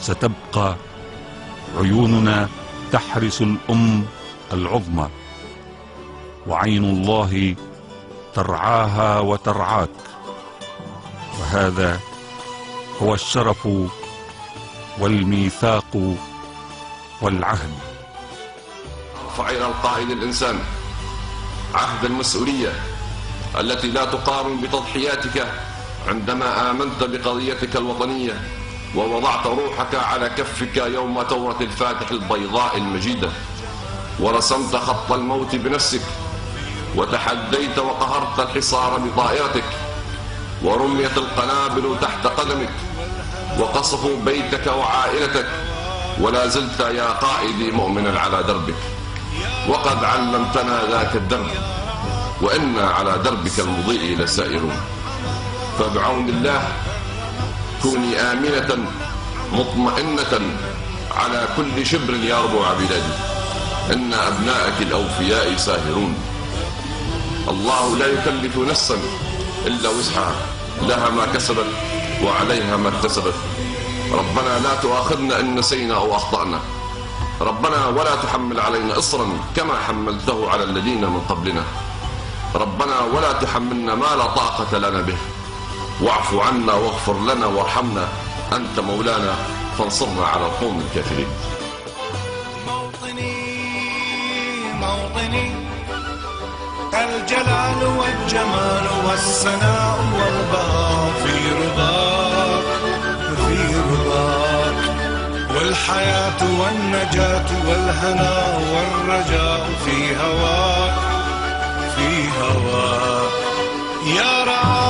ستبقى عيوننا تحرس الأم العظمى، وعين الله ترعاها وترعاك، وهذا هو الشرف والميثاق والعهد. ارفع إلى القائد الإنسان عهد المسؤولية التي لا تقارن بتضحياتك عندما آمنت بقضيتك الوطنية ووضعت روحك على كفك يوم ثورة الفاتح البيضاء المجيدة، ورسمت خط الموت بنفسك، وتحديت وقهرت الحصار بطائرتك، ورميت القنابل تحت قدمك، وقصفوا بيتك وعائلتك، ولا زلت يا قائدي مؤمنا على دربك، وقد علمتنا ذاك الدرب، وإنا على دربك المضيء لسائرون. فبعون الله كوني آمنة مطمئنة على كل شبر يا ربوع بلادي، إن أبنائك الأوفياء ساهرون. الله لا يكلف نفسا إلا وسعها، لها ما كسبت وعليها ما اكتسبت. ربنا لا تؤاخذنا إن نسينا أو أخطأنا، ربنا ولا تحمل علينا إصرا كما حملته على الذين من قبلنا، ربنا ولا تحملنا ما لا طاقة لنا به، واعف عنا واغفر لنا وارحمنا، أنت مولانا فانصرنا على القوم الكافرين. موطني الجلال والجمال والسناء والبهاء في رضاك، والحياة والنجاة والهناء والرجاء في هواك، يا رعاك